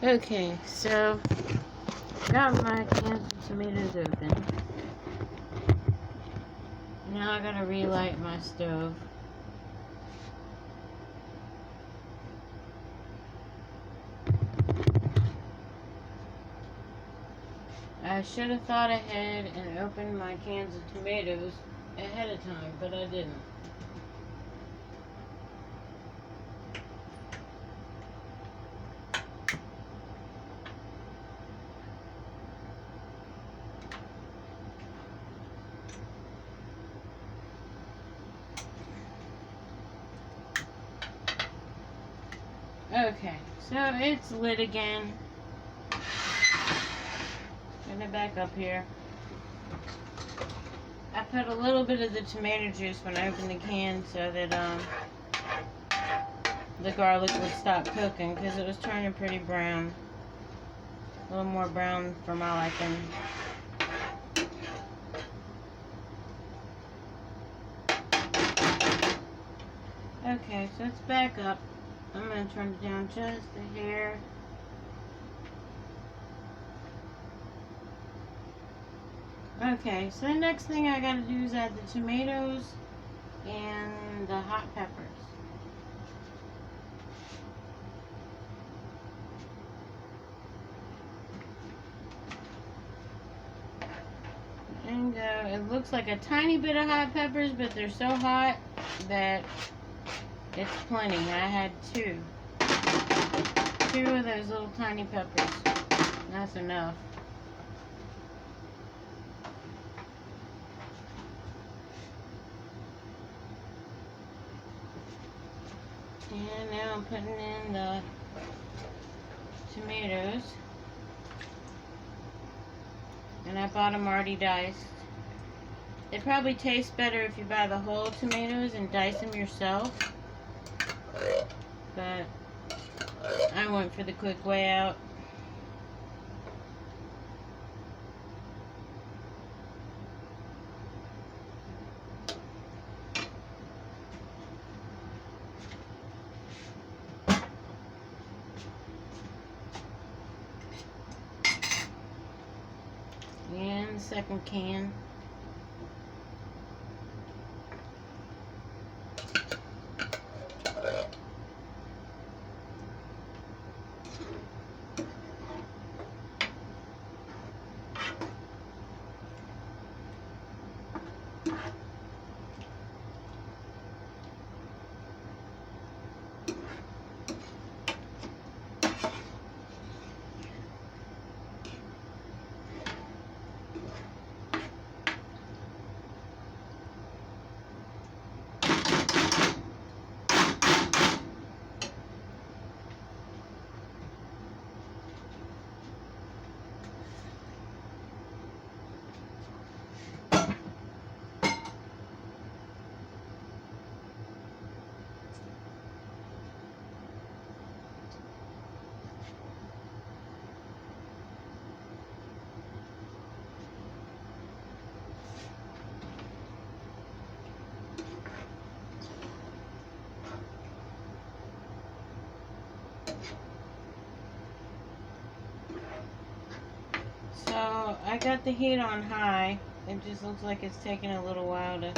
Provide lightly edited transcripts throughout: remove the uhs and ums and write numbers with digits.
Okay, so got my cans of tomatoes open. Now I gotta relight my stove. I should have thought ahead and opened my cans of tomatoes ahead of time, but I didn't. Okay, so it's lit again. Gonna back up here. I put a little bit of the tomato juice when I opened the can so that the garlic would stop cooking because it was turning pretty brown. A little more brown for my liking. Okay, so it's back up. I'm going to turn it down just a hair. Okay, so the next thing I got to do is add the tomatoes and the hot peppers. And it looks like a tiny bit of hot peppers, but they're so hot that it's plenty. I had two of those little tiny peppers. That's enough. And now I'm putting in the tomatoes. And I bought them already diced. It probably tastes better if you buy the whole tomatoes and dice them yourself. But I went for the quick way out. And the second can. So I got the heat on high. It just looks like it's taking a little while to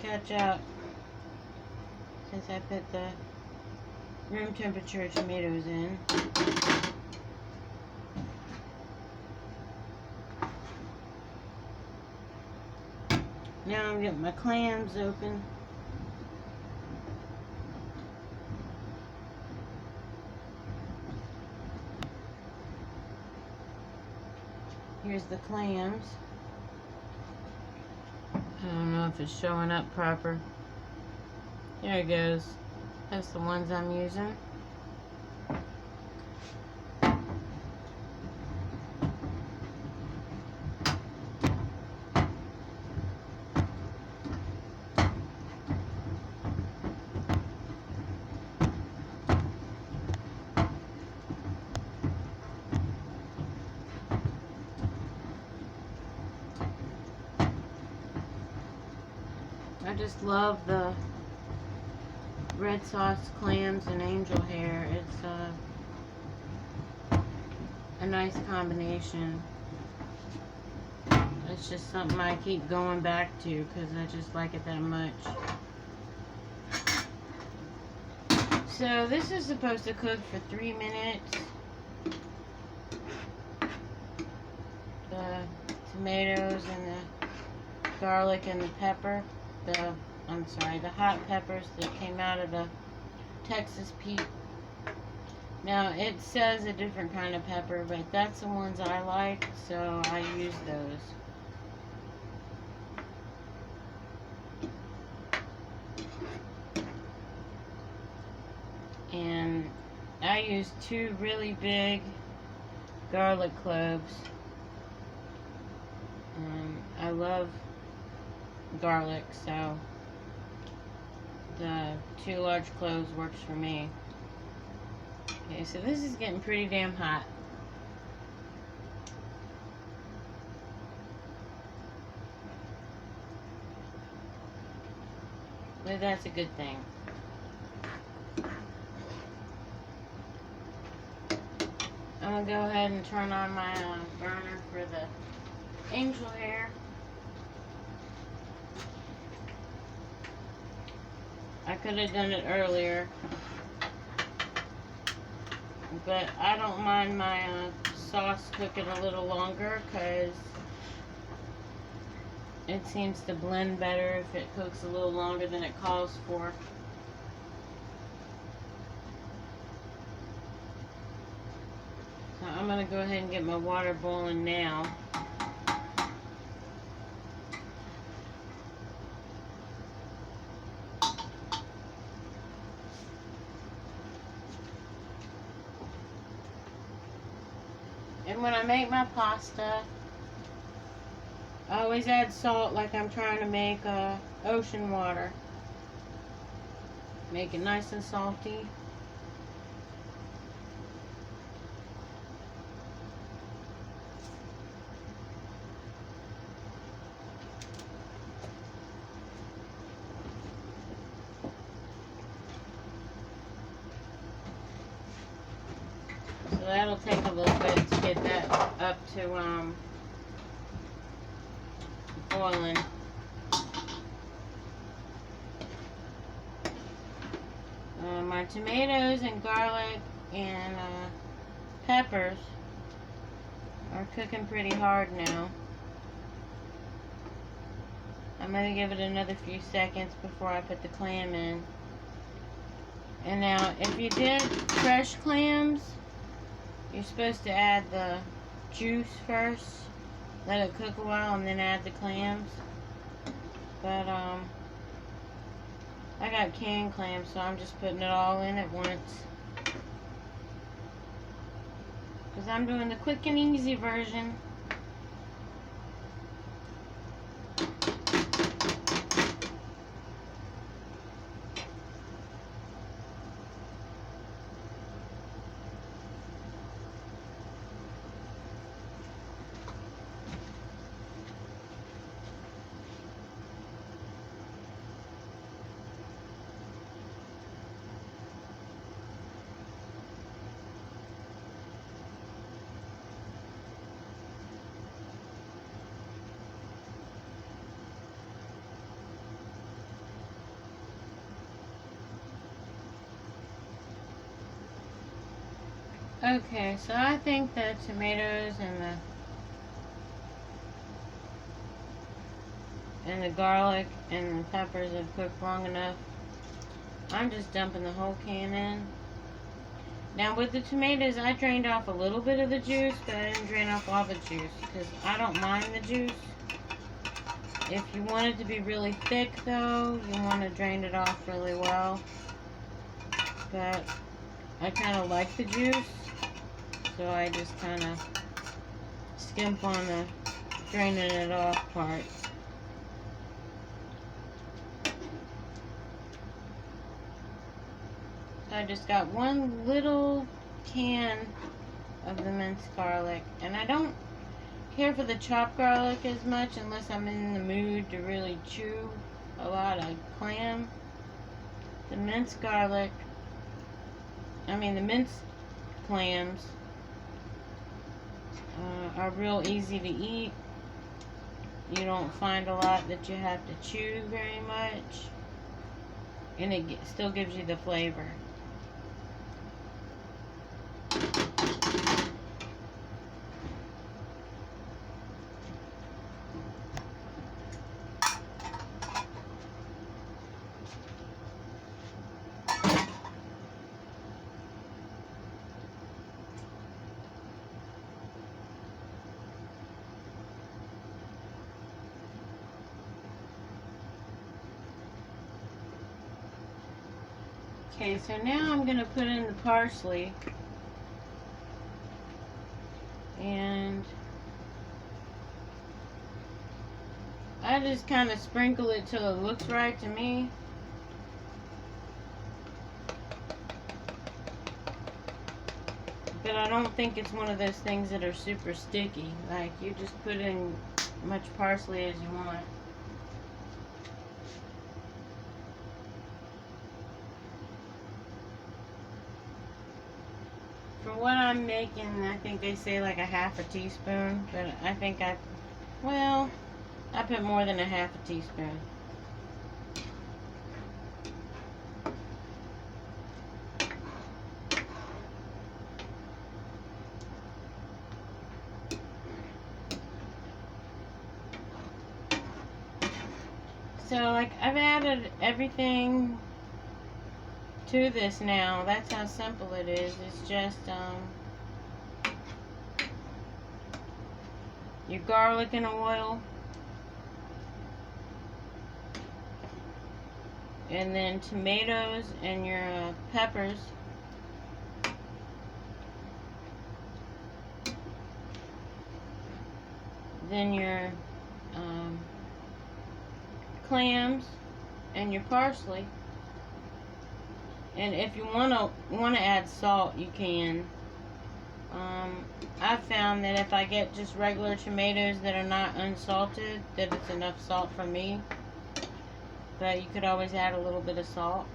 catch up since I put the room temperature tomatoes in. Now I'm getting my clams open. Here's the clams. I don't know if it's showing up proper. There it goes. That's the ones I'm using. I just love the red sauce clams and angel hair. It's a nice combination. It's just something I keep going back to because I just like it that much. So this is supposed to cook for 3 minutes. The tomatoes and the garlic and the pepper. The hot peppers that came out of the Texas Pete. Now it says a different kind of pepper, but that's the ones I like, so I use those. And I use 2 really big garlic cloves. I love garlic, so the 2 large cloves works for me. Okay, so this is getting pretty damn hot. But that's a good thing. I'm going to go ahead and turn on my burner for the angel hair. I could have done it earlier, but I don't mind my sauce cooking a little longer because it seems to blend better if it cooks a little longer than it calls for. So I'm going to go ahead and get my water boiling now. And when I make my pasta, I always add salt like I'm trying to make ocean water. Make it nice and salty. So that'll take a little bit to get that up to boiling. My tomatoes and garlic and peppers are cooking pretty hard now. I'm going to give it another few seconds before I put the clam in. And now, if you did fresh clams, you're supposed to add the juice first, let it cook a while, and then add the clams. But I got canned clams, so I'm just putting it all in at once. Because I'm doing the quick and easy version. Okay, so I think the tomatoes and the garlic and the peppers have cooked long enough. I'm just dumping the whole can in. Now with the tomatoes, I drained off a little bit of the juice, but I didn't drain off all the juice because I don't mind the juice. If you want it to be really thick though, you want to drain it off really well. But I kind of like the juice, so I just kind of skimp on the draining it off part. So I just got one little can of the minced garlic, and I don't care for the chopped garlic as much unless I'm in the mood to really chew a lot of clam. The minced garlic, the minced clams are real easy to eat. You don't find a lot that you have to chew very much, and it still gives you the flavor. Okay, so now I'm going to put in the parsley, and I just kind of sprinkle it till it looks right to me. But I don't think it's one of those things that are super sticky. Like, you just put in much parsley as you want. For what I'm making, I think they say like a half a teaspoon, but I think I put more than a half a teaspoon. So, like, I've added everything to this now. That's how simple it is. It's just your garlic and oil, and then tomatoes and your peppers, then your clams and your parsley. And if you want to add salt, you can. I've found that if I get just regular tomatoes that are not unsalted, that it's enough salt for me. But you could always add a little bit of salt.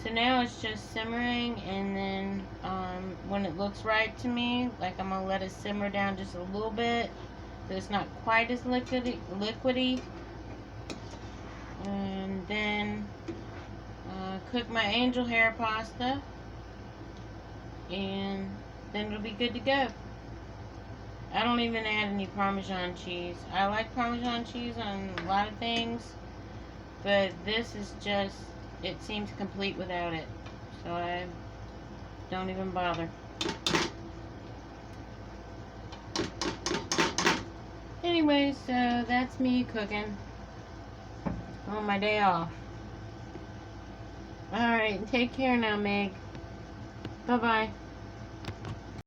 So now it's just simmering, and then when it looks right to me, like, I'm going to let it simmer down just a little bit, so it's not quite as liquidy. And then cook my angel hair pasta, and then it'll be good to go. I don't even add any Parmesan cheese. I like Parmesan cheese on a lot of things, but this is just, it seems complete without it. So I don't even bother. Anyway, so that's me cooking on my day off. Alright, take care now, Meg. Bye-bye.